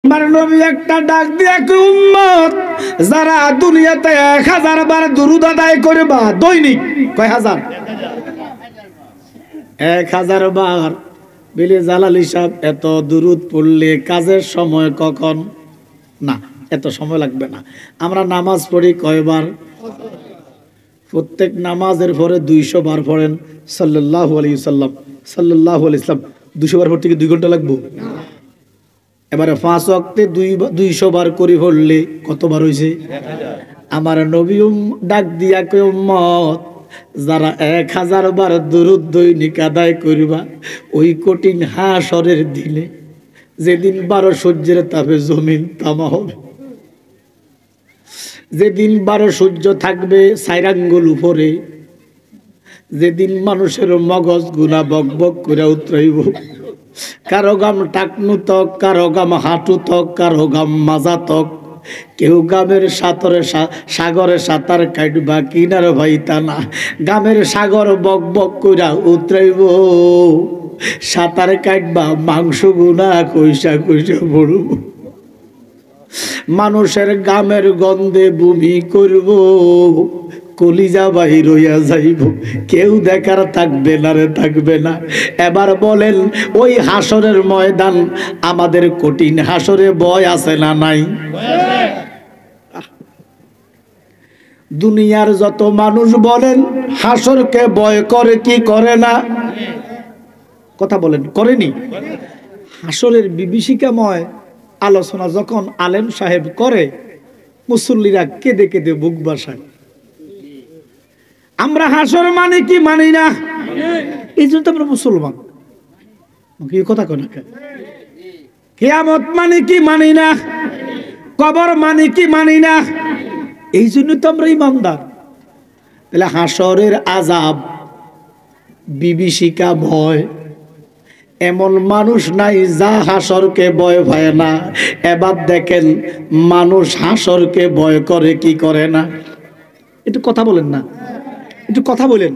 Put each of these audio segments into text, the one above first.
আমার নবী একটা ডাক দিয়া কি উম্মত যারা দুনিয়াতে 1000 বার দুরূদ আদায় করবা দৈনিক কয় হাজার 1000 বার বলে জালালী সাহেব এত দুরূদ পড়লে কাজের সময় কখন না এত সময় লাগবে না আমরা নামাজ পড়ি কয়বার প্রত্যেক নামাজের পরে 200 বার পড়েন সাল্লাল্লাহু আলাইহি সাল্লাম সাল্লাল্লাহু আলাইহি সাল্লাম 200 বার পড়তে কি 2 ঘন্টা লাগবে এবারে 5 ওয়াক্তে 200 বার করি পড়লে কতবার হইছে 1000 আমার নবী ডাক দিয়া কয় উম্মত যারা 1000 বার দুরূদ দৈনিক আদায় করবা ওই কঠিন হাশরের দিনে যেদিন 12 সূর্যের তাপে জমিন তামা হবে যেদিন 12 সূর্য থাকবে 4 আঙ্গুল উপরে যেদিন মানুষের মগজ গুনা বকবক করে উতরাইব কারো গাম টাকনু তক কারো গাম হাঁটু তক কারো গাম মাজা তক কেউ গামের সাগরে সাঁতার কাটবা কিনার ভাইতা না গামের সাগর বক বক কইরা উতরাইব সাঁতার কাটবা মাংস গুনা কইসা কইসা পড়ব মানুষের গামের গন্ধে বমি করব কলিজা বাহির হইয়া যাইব কেউ দেখার থাকবে না রে থাকবে না এবার বলেন ওই হাসরের ময়দান আমাদের কঠিন হাসরে ভয় আছে না নাই দুনিয়ার যত মানুষ বলেন হাসরকে ভয় করে কি করে না কথা বলেন করেনি হাসরের বিভীষিকাময় আলোচনা যখন আলেম সাহেব করে মুসল্লিরা কেঁদে কেঁদে বুক বাসায় আমরা হাসর মানে কি মানি না এই জন্য তো আমরা মুসলমান কি কথা কয় না কিয়ামত মানে কি মানি না কবর মানে কি মানি না এই জন্য তো আমরা ইমানদার তাহলে হাসরের আযাব বিভীষিকা ভয় এমন মানুষ নাই যা হাসরকে ভয় পায় না এবার দেখেন মানুষ হাসরকে ভয় করে কি করে না একটু কথা বলেন না একটু কথা বলেন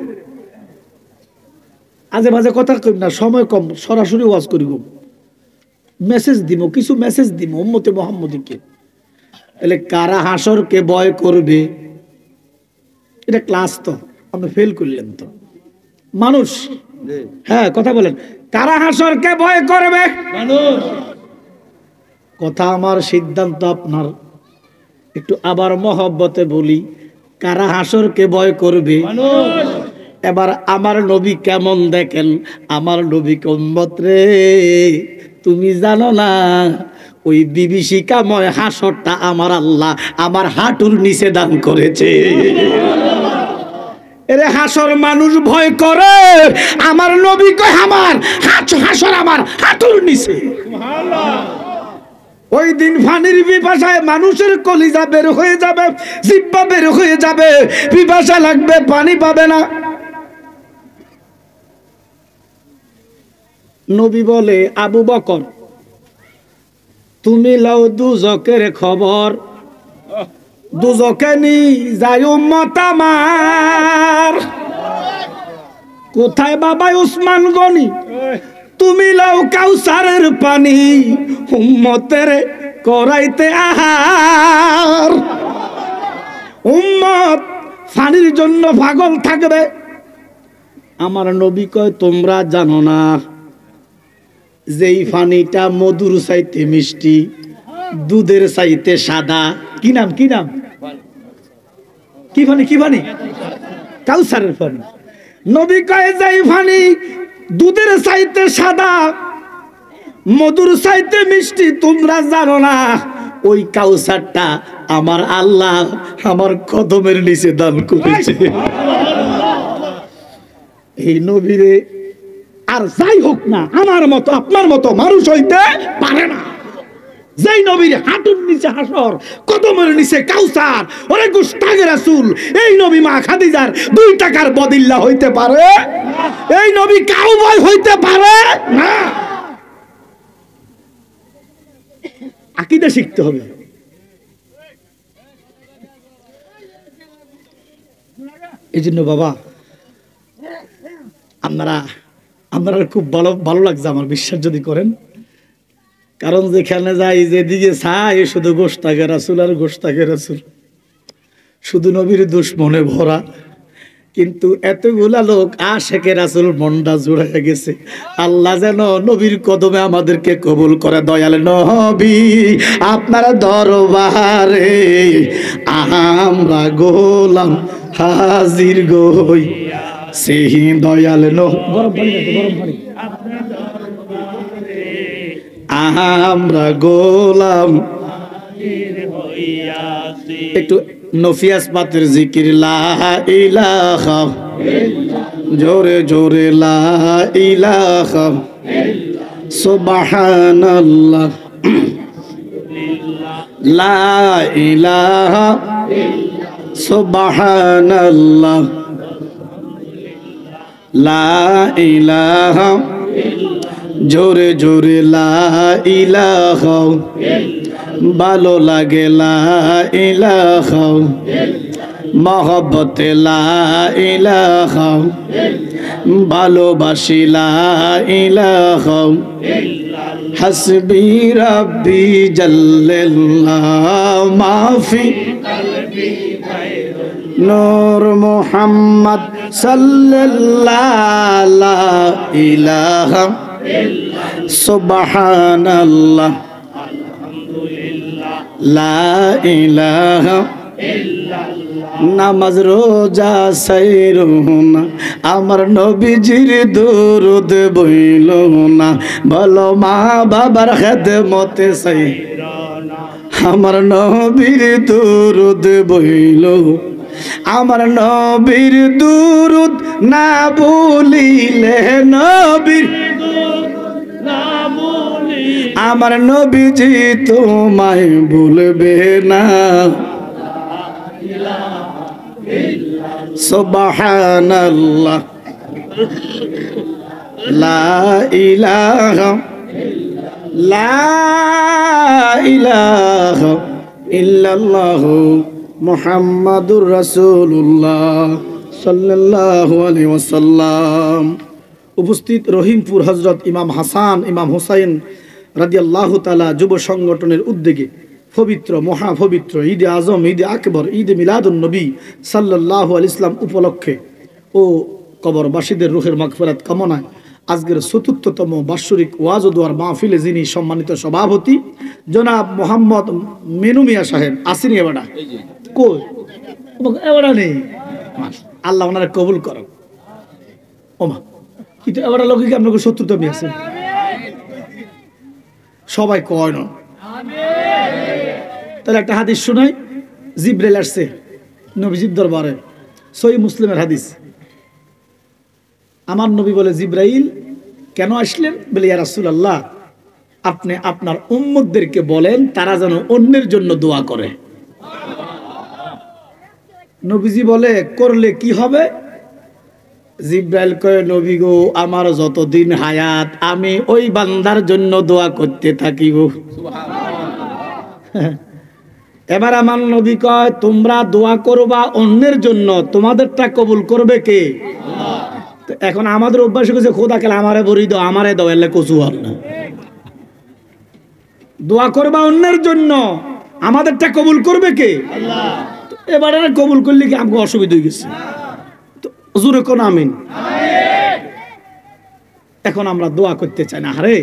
আজে বাজে কথা কই না সময় কম সরাসরি ওয়াজ করি গো মেসেজ দিব কিছু মেসেজ দিব উম্মতে মুহাম্মদীকে তাহলে কারা হাসরকে ভয় করবে এটা ক্লাস তো আপনি ফেল করলেন তো মানুষ হ্যাঁ কথা বলেন কারা হাসরকে ভয় করবে মানুষ কথা আমার সিদ্ধান্ত আপনার একটু আবার মহব্বতে বলি কারা হাসরকে ভয় করবে মানুষ এবার আমার নবী কেমন দেখেন আমার নবীকে উম্মত রে তুমি জানো না ওই বিভীষিকাময় হাসরটা আমার আল্লাহ আমার হাঁটুর নিচে দান করেছে এরে হাসর মানুষ ভয় করে আমার নবী কয় আমার হাসর আমার হাঁটুর নিচে সুবহানাল্লাহ ওই দিন পানির পিপাসায় মানুষের কলিজা বের হয়ে যাবে জিহ্বা বের হয়ে যাবে পিপাসা লাগবে পানি পাবে না নবী বলে আবু বকর তুমি লাও দুজকের খবর দুজকে নি যায় উম্মত আমার কোথায় বাবা উসমান গনি তুমি লাও কাউসারের পানি উম্মতের করাইতে আহার উম্মত পানির জন্য পাগল থাকবে আমার নবী কয় তোমরা জানো না যেই পানিটা মধুর চাইতে মিষ্টি দুধের চাইতে সাদা কি নাম কি নাম কি পানি কি পানি কাউসারের পানি নবী কয় যেই পানি দুধের চাইতে সাদা মধুর চাইতে মিষ্টি তোমরা জানো না ওই কাউসারটা আমার আল্লাহ আমার কদমের নিচে দান করেছে এই নবীরে আর যাই হোক না আমার মতো আপনার মতো মানুষ হইতে পারে না যেই নবীর হাঁটুর নিচে হাসর কদমের নিচে কাউসার ওরে গুস্তাগে রাসূল এই নবী মা খাদিজার 2 টাকার বদিল্লা হইতে পারে এই নবী কাউবয় হইতে পারে না আকীদা শিখতে হবে এইজন্য বাবা আপনারা খুব ভালো লাগছে আমার বিশ্বাস যদি করেন কারণ যেখানে যাই যেদিকে চাই শুধু গোশতাকে রাসূল আর গোশতাকে রাসূল, শুধু নবীর দুশমনে ভরা। কিন্তু এতগুলা লোক আশেকে রাসূল মনটা জুড়ে গেছে। আল্লাহ যেন নবীর কদমে আমাদেরকে কবুল করে। দয়াল নবী আপনার দরবারে আমরা গোলাম হাজির গই, সেই দয়াল গরম পানি আমরা গোলাম। একটু নফিয়াস পাতের জিকির লা ইলাহা, জোরে জোরে লা ইলাহা সুবহানাল্লাহ, লা ইলাহা সুবহানাল্লাহ, লা ইলাহা, জোরে জোরে লা ইলাহা, ভালো লাগে লা ইলাহা, মহব্বতে লা ইলাহা, ভালোবাসি লা ইলাহা, হাসবি রাব্বি জাল্লাল্লাহ মাফি নূর মুহাম্মদ সাল্লাল্লাহু লা ইলাহা সুবহানাল্লাহ, লা ইলাহা নামাজ রোজা সাইরুনা আমার নবীজির দুরুদ বইল না, বলো মা বাবার খেদমতে সাইরুনা আমার নবীর দুরুদ বইল, আমার নবীর দুরুদ না বলিলে নবীর আমার নবীজি তোমায় ভুলবে না। সুবহানাল্লাহ, লা ইলাহা, লা ইলাহা ইল্লাল্লাহু মুহাম্মাদুর রাসূলুল্লাহ সাল্লাল্লাহু আলাইহি ওয়াসাল্লাম। উপস্থিত রহিমপুর হযরত ইমাম হাসান ইমাম হুসাইন রাদিয়াল্লাহু তাআলা যুব সংগঠনের উদ্যোগে পবিত্র মহাপবিত্র ঈদে আজম, ঈদে আকবর, ঈদে মিলাদুন নবী সাল্লাল্লাহু আলাইহি ওয়াসাল্লাম উপলক্ষে ও কবরবাসীদের রূহের মাগফিরাত কামনায় আজকের ৪৪তম বাৎসরিক ওয়াজ ও দোয়ার মাহফিলে যিনি সম্মানিত সভাপতি জনাব মোহাম্মদ মেনু মিয়া সাহেব আসিনি, এবারে কই এবারে নেই, আল্লাহ ওনারা কবুল করো। ওমা কিন্তু এবারে লোকে কি আপনাকে ৭০তম আছে সবাই কয় না, তাহলে একটা হাদিস শোনাই। জিব্রাইল আসছে নবীজির দরবারে, সহিহ মুসলিমের হাদিস। আমার নবী বলে, জিব্রাইল কেন আসলেন? বলে, ইয়া রাসূলুল্লাহ আপনি আপনার উম্মতদেরকে বলেন তারা যেন অন্যের জন্য দোয়া করে। নবীজি বলে, করলে কি হবে? জিব্রাইল কয়, নবী গো আমার যতদিন হায়াত আমি ওই বান্দার জন্য দোয়া করতে থাকিব। এবার আমার নবী কয়, তোমরা দোয়া করবা অন্যের জন্য, তোমাদেরটা কবুল করবে কে? এখন আমাদের অভ্যাস হয়েছে খোদা কেলা আমারে বরি দাও, আমারে দাও, এলে কচু আর না। দোয়া করবা অন্যের জন্য, আমাদেরটা কবুল করবে কে? আল্লাহ। এবারে কবুল করলে কি আমাকে অসুবিধা হয়ে গেছে? জোরে কোন আমিন। এখন আমরা দোয়া করতে চাই না। আরে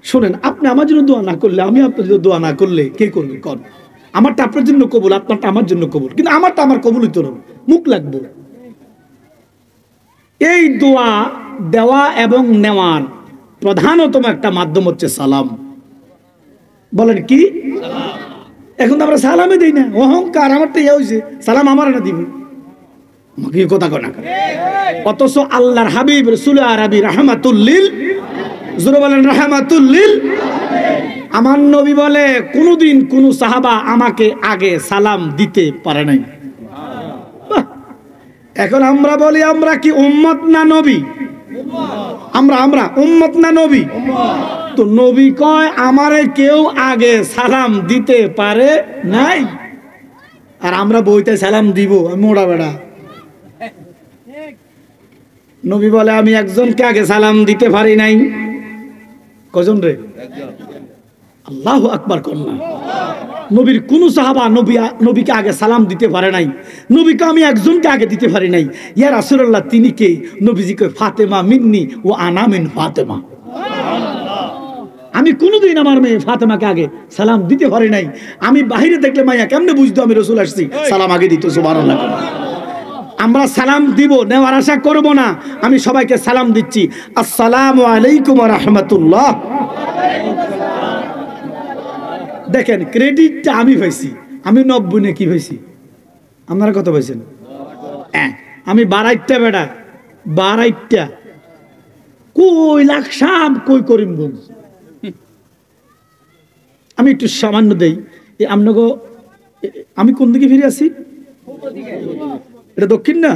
শোনেন, আপনি আমার জন্য দোয়া না করলে, আমি আপনার জন্য দোয়া না করলে কে করবে? কর, আমারটা আপনার জন্য কবুল, আপনারটা আমার জন্য কবুল, কিন্তু আমারটা আমার কবুল হইতো না, মুখ লাগবো। এই দোয়া দেওয়া এবং নেওয়ার প্রধানতম একটা মাধ্যম হচ্ছে সালাম। বলেন কি? এখন তো আমরা সালামে দিই না, অহংকার, আমারটা ইয়ে হয়েছে, সালাম আমার না দিব, আমাকে কথা কয় না। অথচ আল্লাহর হাবিব রাসূল আরবি রাহমাতুল লিল, জোরে বলেন রাহমাতুল লিল। আমার নবী বলে, কোনদিন কোন সাহাবা আমাকে আগে সালাম দিতে পারে নাই। এখন আমরা বলি, আমরা কি উম্মত না নবী? আমরা উম্মত না নবী? তো নবী কয়, আমারে কেউ আগে সালাম দিতে পারে নাই, আর আমরা বইতে সালাম দিব, মোড়া বেড়া। নবী বলে, আমি একজনকে আগে সালাম দিতে পারি নাই। কজন রে? আল্লাহু আকবার কন্যা। নবীর কোন সাহাবা নবীকে আগে সালাম দিতে পারে নাই, নবীকে আমি একজনকে আগে দিতে পারি নাই। ইয়া রাসূলুল্লাহ, তিনি কে? নবীজিকে ফাতেমা মিন্নি ও আনা মিন ফাতেমা। আমি কোনোদিন আমার মেয়ে ফাতেমাকে আগে সালাম দিতে পারি নাই। আমি বাহিরে দেখলে মাইয়া কেমনে বুঝতো আমি রাসূল আসছি? সালাম আগে দিত। সুবহানাল্লাহ। আমরা সালাম দিব, নেওয়ার আশা করব না। আমি সবাইকে সালাম দিচ্ছি, আসসালামু আলাইকুম ওয়া রাহমাতুল্লাহ। দেখেন, ক্রেডিটটা আমি পাইছি। আমি 90 নে কি পাইছি? আপনারা কত পাইছেন? আমি 12টা বেটা, 12টা কই লাকসাম, কই করিমগঞ্জ। আমি একটু সামান্য দেই। আপনাকে আমি কোন দিকে ফিরে আসি? এটা দক্ষিণ না?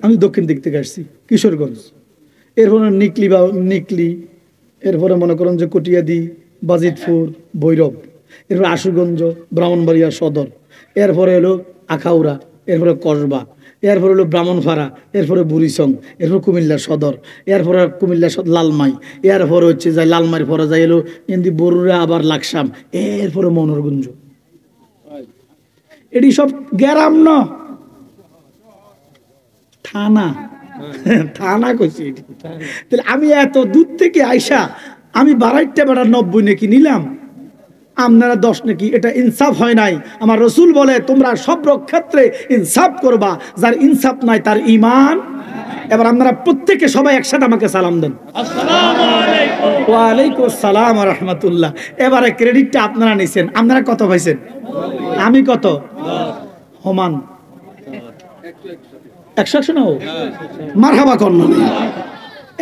আমি দক্ষিণ দিক থেকে আসছি, কিশোরগঞ্জ। এরপরে নিকলি, এরপরে মনে করেন যে কটিয়াদি, বাজিতপুর, ভৈরব, এরপরে আশুগঞ্জ, ব্রাহ্মণবাড়িয়া সদর, এরপরে হলো আখাউড়া, এরপরে কসবা, এরপরে হলো ব্রাহ্মণপাড়া, এরপরে বুড়িচং, এরপরে কুমিল্লা সদর, এরপরে কুমিল্লা লালমাই, এরপরে হচ্ছে যাই লালমাইয়ের পরে যাই এলো এমনি বরুড়া, আবার লাকসাম, এরপরে মনোরগঞ্জ। এটি সব গ্রাম না, থানা। থানা কইছি। তাহলে আমি এত দূর থেকে আইসা আমি 12টা বেড়া 90 নাকি নিলাম, আপনারা 10 নাকি? এটা ইনসাফ হয় নাই। আমার রসুল বলে তোমরা সব ক্ষেত্রে ইনসাফ করবা, যার ইনসাফ নাই তার ঈমান। এবার আপনারা প্রত্যেকে সবাই একসাথে আমাকে সালাম দেন, আসসালামু আলাইকুম। ওয়া আলাইকুম আসসালাম ওয়া রাহমাতুল্লাহ। এবারে ক্রেডিটটা আপনারা নিছেন। আপনারা কত পাইছেন? আমি কত? সমান 100 নাও। মারহাবা কন্যা।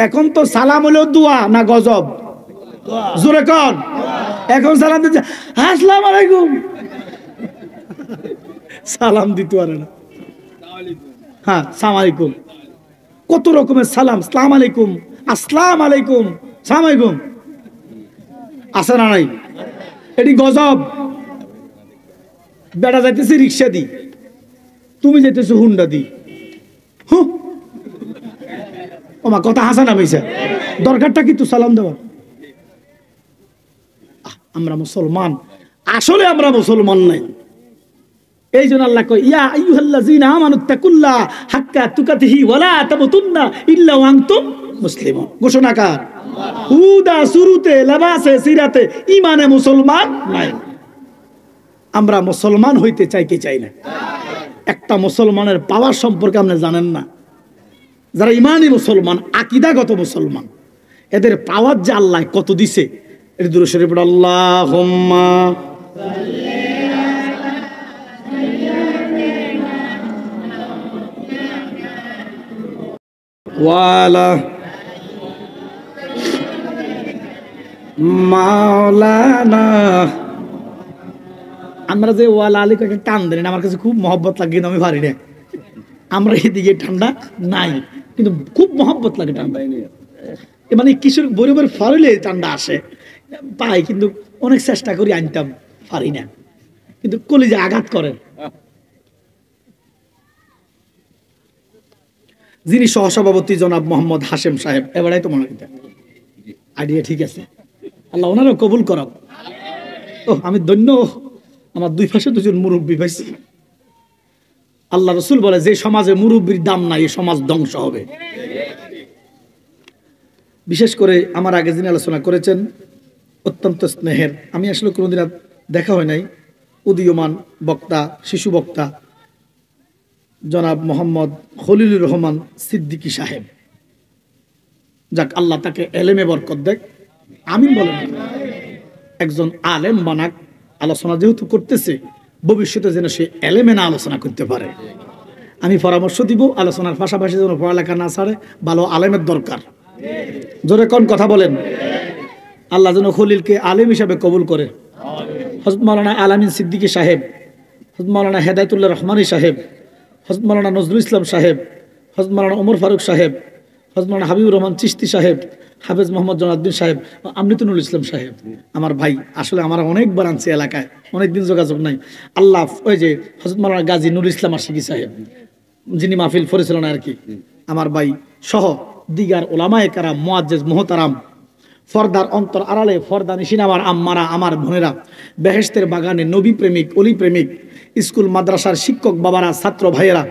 এখন তো সালাম হলো দোয়া না গজব? জোরে কর। এখন সালাম দিচ্ছে আসসালামু আলাইকুম, সালাম দিতে পারে না। হ্যাঁ, সালাম আলাইকুম। কত রকমের সালাম। সালাম আলাইকুম, আসসালাম আলাইকুম, সালাম আলাইকুম, আছে না নাই? এটি গজব। বেটা যাইতেছে রিক্সা দি, তুমি যাইতেছো হুন্ডা দি। ওমা কথা হাসা না মিশা, দরকারটা কিন্তু সালাম দেওয়ার। আমরা মুসলমান, আসলে আমরা মুসলমান নাই। এই জন্য আল্লাহ কয় ইয়া আইয়ুহাল্লাযীনা আমানুত্তাকুল্লাহ হাক্কা তুকাতিহি ওয়ালা তামুতুন্না ইল্লা ওয়া আনতুম মুসলিমুন। ঘোষণাকার হুদা শুরুতে, লেবাসে, সিরাতে, ঈমানে মুসলমান নাই। আমরা মুসলমান হইতে চাই কি চাই না? একটা মুসলমানের পাওয়ার সম্পর্কে আপনি জানেন না। যারা ঈমানি মুসলমান, আকীদাগত মুসলমান, এদের পাওয়ার যে আল্লাহ কত দিছে। এর দুরূদ শরীফ পড়ো, আল্লাহুম্মা ওয়ালা মাওলানা। আমরা যে ওয়ালা আলী কয়েকটা টান দেন, আমার কাছে খুব মহব্বত লাগে, কিন্তু আমি পারি না। আমরা এদিকে ঠান্ডা নাই, কিন্তু খুব মহব্বত লাগে ঠান্ডা। মানে কিশোর বরিবার ফারলে ঠান্ডা আসে পাই, কিন্তু অনেক চেষ্টা করি আনতাম, পারি না। কিন্তু কলিজে আঘাত করেন। যিনি সহসভাপতি জনাব মোহাম্মদ হাশেম সাহেব, এবারাই তো মনে করি আইডিয়া ঠিক আছে। আল্লাহ ওনারও কবুল করাব। ও আমি ধন্য, আমার দুই পাশে দুজন মুরব্বী পাইছি। আল্লাহ রসুল বলে যে সমাজে মুরব্বীর দাম নাই, এই সমাজ ধ্বংস হবে। বিশেষ করে আমার আগে যিনি আলোচনা করেছেন, অত্যন্ত স্নেহের, আমি আসলে কোনোদিন দেখা হয় নাই, উদীয়মান বক্তা, শিশু বক্তা জনাব মোহাম্মদ খলিলুর রহমান সিদ্দিকী সাহেব। যাক, আল্লাহ তাকে এলেমে বরকত দেখ, আমিন বলেন। একজন আলেম বানাক। আলোচনা যেহেতু করতেছে, ভবিষ্যতে যেন সে এলেমে না আলোচনা করতে পারে। আমি পরামর্শ দিব, আলোচনার পাশাপাশি যেন পড়ালেখা না ছাড়ে, ভালো আলেমের দরকার। জোরে কোন কথা বলেন। আল্লাহ যেন খলিলকে আলেম হিসাবে কবুল করে। হযরত মাওলানা আলামিন সিদ্দিকী সাহেব, হযরত মাওলানা হেদায়েতুল্লাহ রহমানী সাহেব, হযরত মাওলানা নজরুল ইসলাম সাহেব, হযরত মাওলানা ওমর ফারুক সাহেব, হযরত মাওলানা হাবিবুর রহমান চিশতি সাহেব, হাফেজ মোহাম্মদ জনাদ্দিন সাহেব, আমৃতুল ইসলাম সাহেব, আমার ভাই। আসলে আমার অনেকবার আনছে এলাকায়, অনেকদিন যোগাযোগ নাই। আল্লাহ ওই যে হযরত মাওলানা গাজী নুর ইসলাম আশিকি সাহেব, যিনি মাহফিল করেছিলেন আর কি, আমার ভাই সহ দিগার ওলামায়ে কেরাম, মুআজ্জিজ মুহতারাম, পর্দার অন্তর আড়ালে পর্দা নিশিন আমার আম্মারা, আমার বোনেরা, বেহেশতের বাগানে নবী প্রেমিক, অলি প্রেমিক, স্কুল মাদ্রাসার শিক্ষক বাবারা, ছাত্র ভাইয়েরা,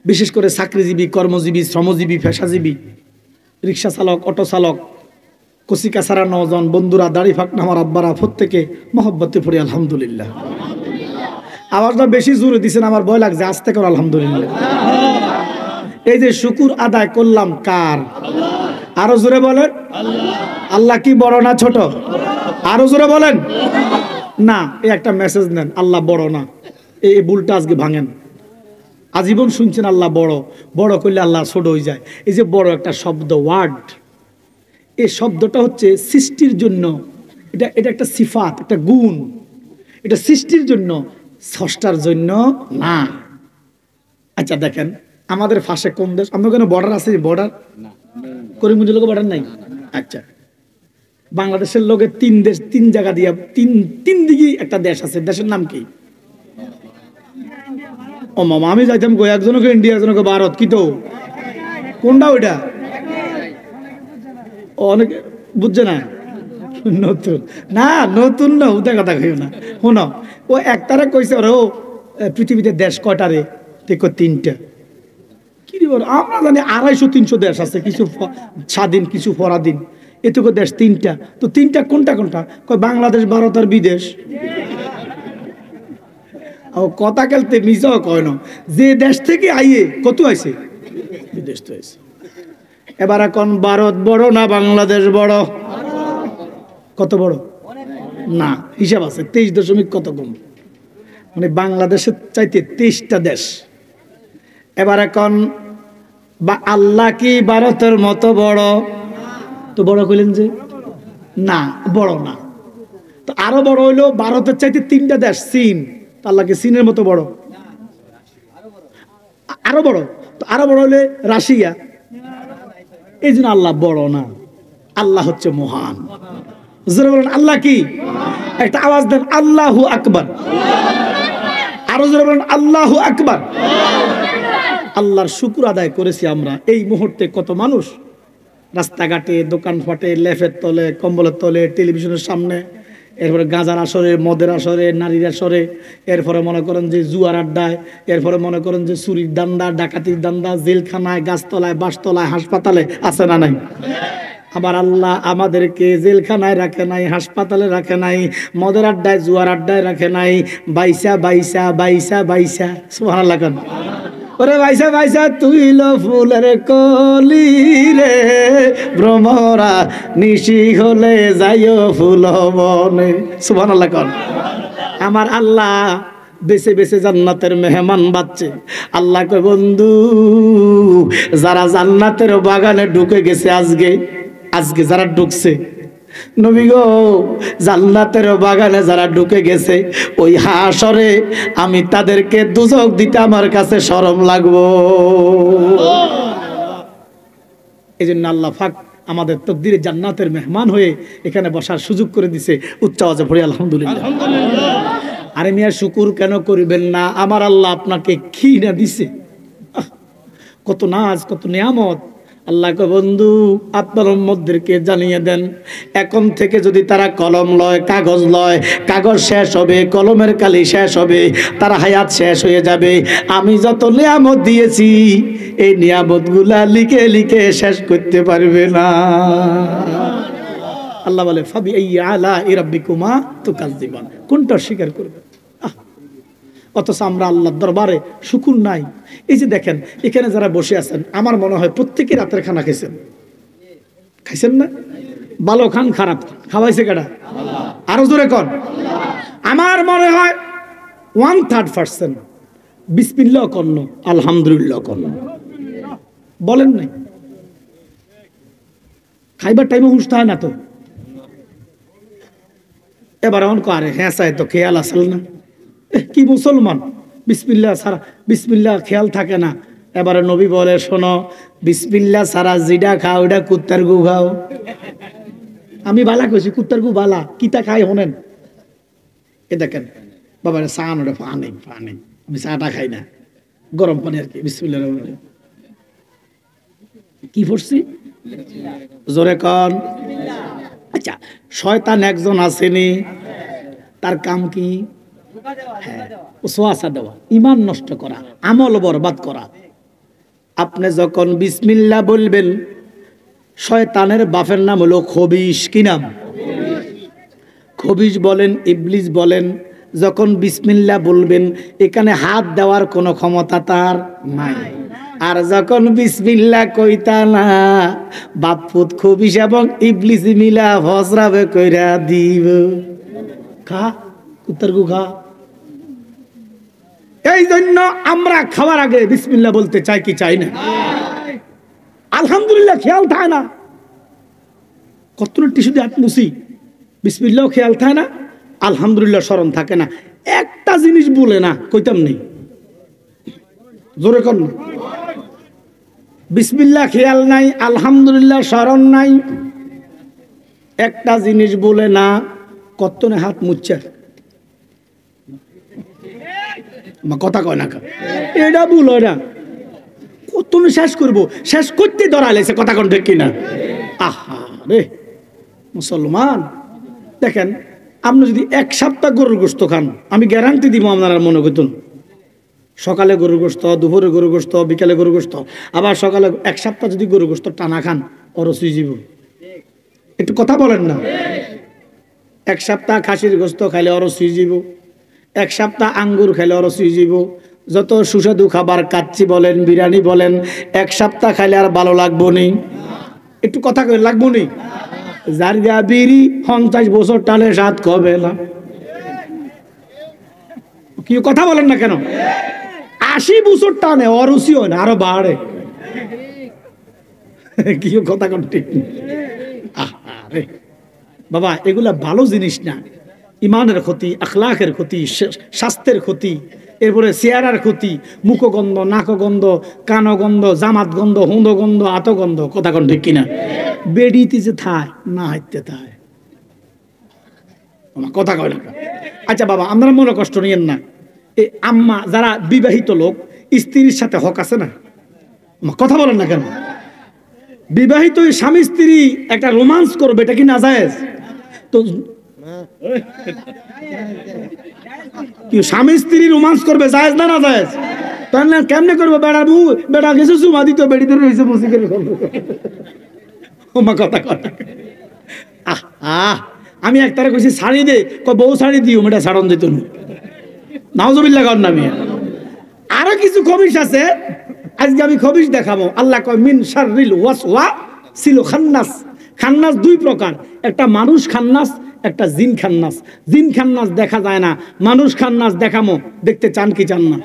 বিশেষ করে চাকরিজীবী, কর্মজীবী, শ্রমজীবী, পেশাজীবী, রিক্সা চালক, অটো চালক, কচিকা সারা নজন বন্ধুরা, দাড়ি ফাঁকনা আমার আব্বারা, প্রত্যেকে মহব্বতে পড়ি আলহামদুলিল্লাহ। আওয়াজটা বেশি জোরে দিছেন, আমার ভয় লাগছে, আস্তে করে আলহামদুলিল্লাহ। এই যে শুকুর আদায় করলাম কার? আরো জোরে বলেন। আল্লাহ কি বড় না ছোট? আরো জোরে বলেন না। এই একটা মেসেজ নেন, আল্লাহ বড় না, এই ভুলটা আজকে ভাঙেন। আজীবন শুনছেন আল্লাহ বড়, বড় করলে আল্লাহ ছোট হয়ে যায়। এই যে বড় একটা শব্দ, ওয়ার্ড, এই শব্দটা হচ্ছে সৃষ্টির জন্য, এটা একটা সিফাত, একটা গুণ, এটা সৃষ্টির জন্য, স্রষ্টার জন্য না। আচ্ছা দেখেন আমাদের পাশে কোন দেশ? আমরা ওখানে বর্ডার আছে? বর্ডার করিমগঞ্জ লোক বর্ডার নাই। আচ্ছা, বাংলাদেশের লোকের তিন দেশ, তিন জায়গা দিয়া, তিন দিকে একটা দেশ আছে, দেশের নাম কি? ও মামা, আমি যাইতাম কই, একজনকে ইন্ডিয়া, একজনকে ভারত, কি তো কোনটা ওইটা? অনেক বুঝছে না, নতুন না, নতুন না, ওটা কথা কইও না। শোনো, ও একটারে কইছে, ওরে ও পৃথিবীতে দেশ কয়টা রে? দেখো 3টা। কি রে বল, আমরা জানি 250-300 দেশ আছে, কিছু স্বাধীন, কিছু পরাধীন, এটুকু দেশ 3টা। তো 3টা কোনটা কোনটা? কয় বাংলাদেশ, ভারত আর বিদেশ। কথা খেলতে মিজাও কয় না, যে দেশ থেকে আইয়ে কত আইছে? বিদেশ তো আইছে। এবার এখন ভারত বড় না বাংলাদেশ বড়? কত বড়? না, হিসাব আছে 23 কত কম, মানে বাংলাদেশের চাইতে 23টা দেশ। এবার এখন বা আল্লাহ কি ভারতের মতো বড়? তো বড় কইলেন যে না, বড় না। তো আরো বড় হইলো ভারতের চাইতে 3টা দেশ, চীন। আল্লাহ কি চীনের মতো বড়? আরো বড়। তো আরো বড় হলে রাশিয়া। এই জন্য আল্লাহ বড় না, আল্লাহ হচ্ছে মহান। জোরে বলেন আল্লাহ কি? একটা আওয়াজ দেন, আল্লাহু আকবার। আরো জোরে বলেন আল্লাহু আকবার। আল্লাহর শুকর আদায় করেছি আমরা। এই মুহূর্তে কত মানুষ রাস্তাঘাটে, দোকানপাটে, লেফের তলে, কম্বলের তলে, টেলিভিশনের সামনে, এরপরে গাঁজার আসরে, মদের আসরে, নারীর আসরে, এরপরে মনে করেন যে জুয়ার আড্ডায়, এরপরে মনে করেন যে চুরির দান্দা, ডাকাতির দান্দা, জেলখানায়, গাছতলায়, বাসতলায়, হাসপাতালে, আছে না নাই? আবার আল্লাহ আমাদেরকে জেলখানায় রাখে নাই, হাসপাতালে রাখে নাই, মদের আড্ডায়, জুয়ার আড্ডায় রাখে নাই। বাইসা বাইসা বাইসা বাইসা, সুবহানাল্লাহ। ওরে বাইসা বাইসা তুইল ফুলের কলি রে, ভ্রমরা নিশি হলে যাইও ফুল বনে। সুবহানাল্লাহ। আমার আল্লাহ বেছে বেছে জান্নাতের মেহমান বাচ্চে। আল্লাহ কয় বন্ধু, যারা জান্নাতের বাগানে ঢুকে গেছে, আজকে যারা ঢুকছে, নবী গো, জান্নাতের বাগানে যারা ঢুকে গেছে, ওই হাসরে আমি তাদেরকে দুজক দিতে আমার কাছে শরম লাগবো। এই জন্য আল্লাহ পাক আমাদের তকদিরে জান্নাতের মেহমান হয়ে এখানে বসার সুযোগ করে দিছে। উচ্চ আওয়াজে পড়ি আলহামদুলিল্লাহ। আরে মিয়া, শুকুর কেন করবেন না? আমার আল্লাহ আপনাকে কি না দিছে, কত নাজ, কত নিয়ামত। আল্লাহ কে বন্ধু, আপনার উম্মতদেরকে জানিয়ে দেন, এখন থেকে যদি তারা কলম লয়, কাগজ লয়, কাগজ শেষ হবে, কলমের কালি শেষ হবে, তার হায়াত শেষ হয়ে যাবে। আমি যত নিয়ামত দিয়েছি, এই নিয়ামতগুলা লিখে লিখে শেষ করতে পারবে না। আল্লাহ বলে, ফাবি আলা রাব্বিকুমা তুকাজ্জিবান, কোনটা স্বীকার করবে? অথচ আমরা আল্লাহর দরবারে শুকুর নাই। এই যে দেখেন, এখানে যারা বসে আছেন, আমার মনে হয় প্রত্যেকে রাতের খানা খাইছেন না? ভালো খান, খারাপ খাওয়াইছে কেডা? আরো জোরে কন। আমার মনে হয় 1/3% বিসমিল্লাহ কর্ণ, আলহামদুলিল্লাহ কর্ণ বলেন নাই। খাইবার টাইমে হুঁশ হয় না তো। এবার এমন করে, হ্যাঁ চাই তো খেয়াল আসল না, কি মুসলমান, বিসমিল্লাহ ছাড়া, বিসমিল্লাহ খেয়াল থাকে না। এবারে নবী বলে, শোনো, বিসমিল্লাহ ছাড়া যেটা খাও ওটা কুত্তার গু খাও। আমি বালা কইছি, কুত্তার গু বালা, কিতা খাই হনেন। এ দেখেন বাবারে, চা ওটা পানি, আমি চাটা খাই না, গরম পানি আর কি। বিসমিল্লাহ কি পড়ছি? জোরে কন। আচ্ছা, শয়তান একজন আসেনি, তার কাম কি? ওয়াসওয়াসা দেওয়া, ঈমান নষ্ট করা, আমল বরবাদ করা। আপনি যখন বিসমিল্লাহ বলবেন, শয়তানের বাপের নাম হলো খবিশ। কি নাম? খবিশ বলেন, ইবলিস বলেন। যখন বিসমিল্লাহ বলবেন, এখানে হাত দেওয়ার কোনো ক্ষমতা তার নাই। আর যখন বিসমিল্লাহ কইতা না, বাপপুত খবিশ এবং ইবলিস মিলা ফসরাবে কইরা দিব। খা উত্তর গু খা। এই জন্য আমরা খাওয়ার আগে বিসমিল্লাহ বলতে চাই কি চাই না? আলহামদুলিল্লাহ খেয়াল থাকে না। কতটা টিস্যু দিয়ে হাত মুছি, বিসমিল্লাহ খেয়াল থাকে না, আলহামদুলিল্লাহ স্মরণ থাকে না। একটা জিনিস বলে না, কইতাম নেই, জোরে কর না। বিসমিল্লাহ খেয়াল নাই, আলহামদুলিল্লাহ স্মরণ নাই, একটা জিনিস বলে না, কতনে হাত মুচ্ছার কথা কয় না। এটা ভুল হয় না, কতনে শেষ করবো, শেষ করতে ধরাইলেছে কথা কোন ঠিক কিনা? আহা রে মুসলমান, দেখেন আপনি যদি এক সপ্তাহ গরুর গোশত খান, আমি গ্যারান্টি দিব আপনারা মনে করতুন, সকালে গরুর গোশত, দুপুরে গরুর গোশত, বিকালে গরুর গোশত, আবার সকালে এক সপ্তাহ যদি গরুর গোশত টানা খান, অরসুই জীব। একটু কথা বলেন না। এক সপ্তাহ খাসির গোশত খাইলে অরসুই জীব, এক সপ্তাহ আঙ্গুর খাইলে অরসুই জীব। যত সুস্বাদু খাবার কাচ্চি বলেন, বিরিয়ানি বলেন, এক সপ্তাহ খাইলে আর ভালো লাগবো নি। একটু কথা কই, লাগবো নি? যার গা বিড়ি 50 বছর টালে স্বাদ কবে না। কি কথা বলেন না কেন? 80 বছর টানে অরুচি হয় না, আরো বাড়ে। কি কথা কোন ঠিক? আরে বাবা, এগুলা ভালো জিনিস না। ইমানের ক্ষতি, আখলাকের ক্ষতি, স্বাস্থ্যের ক্ষতি, এরপরে চেহারার ক্ষতি, মুখগন্ধ, নাকগন্ধ, কানগন্ধ, জামাত গন্ধ, হুঁদো গন্ধ, আতগন্ধ। কথা কোন ঠিক কিনা? বেডিতে যে থায় না হাইতে থায়, কথা কয় না। আচ্ছা বাবা, আপনারা মনে কষ্ট নিয়েন না। এই আম্মা যারা বিবাহিত লোক, স্ত্রীর সাথে হক আছে না? কথা বলেন না কেন? বিবাহিত স্বামী স্ত্রী একটা রোমান্স করবে, এটা কি নাজায়েজ? তো কি স্বামী স্ত্রী রোমান্স করবে, জায়েজ না নাজায়েজ? তাহলে কেমনে করবো? বেড়া বউ বেড়া গেছে চুমা দিত, বেড়ি ধরে রয়েছে বসে করে কথা কথা। আহ আমি একটারে কইছি শাড়ি দে, বউ শাড়ি দিও, মেয়েটা ছাড়ন দিত না। নাউজুবিল্লাহ কর না। আমি আরো কিছু খবিশ আছে, আজকে আমি খবিশ দেখাবো। আল্লাহ কয় মিন শাররিল ওয়াসওয়াসিল খান্নাস। খান্নাস দুই প্রকার, একটা মানুষ খান্নাস, একটা জিন খান্নাস। জিন খান্নাস দেখা যায় না, মানুষ খান্নাস দেখামো। দেখতে চান কি চান না?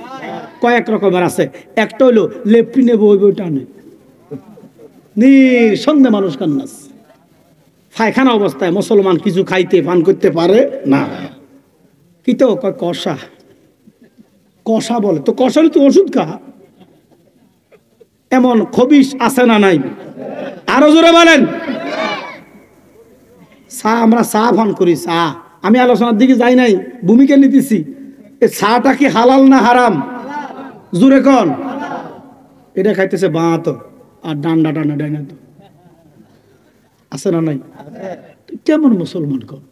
কয়েক রকমের আছে। একটা হইলো লেপটিনে বই বই টানে, নিঃসন্দেহে মানুষ খান্নাস। পায়খানা অবস্থায় মুসলমান কিছু খাইতে পান করতে পারে না। কি তো কয় কষা, কষা বলে তো, কষা তো ওষুধ খা। এমন খবিশ আছে না নাই? আরো জোরে বলেন। চা, আমরা চা পান করি, চা। আমি আলোচনার দিকে যাই নাই, ভূমিকা নিতেছি। এই চাটা কি হালাল না হারাম? জোরে কন। এটা খাইতেছে বাঁত আর ডান্ডা ডান্ডা ডাইনা, তো আছে না নাই? কেমন মুসলমান কর?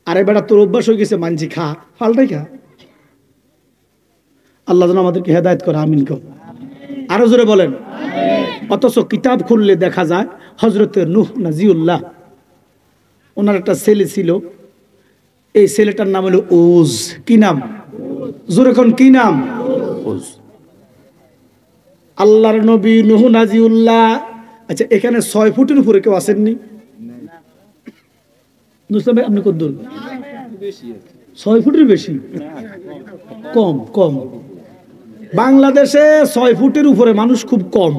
আরে বেটা, তোর অভ্যাস হয়ে গেছে মানছি খা, ফালটাই খা। আল্লাহ যেন আমাদেরকে হেদায়েত করে, আমিন কর। আরো জোরে বলেন। অথচ কিতাব খুললে দেখা যায় হযরতে নূহ নাজিউল্লাহ, ওনার একটা ছেলে ছিল। এই ছেলেটার নাম হলো উজ। কি নাম? জোরে কোন, কি নাম? উজ। আল্লাহর নবী নূহ নাজিউল্লাহ। আচ্ছা, এখানে 6 ফুটের উপরে কেউ আসেননি? আপনি কত দূর? 6 ফুটের বেশি? কম কম। বাংলাদেশে 6 ফুটের উপরে মানুষ খুব কম,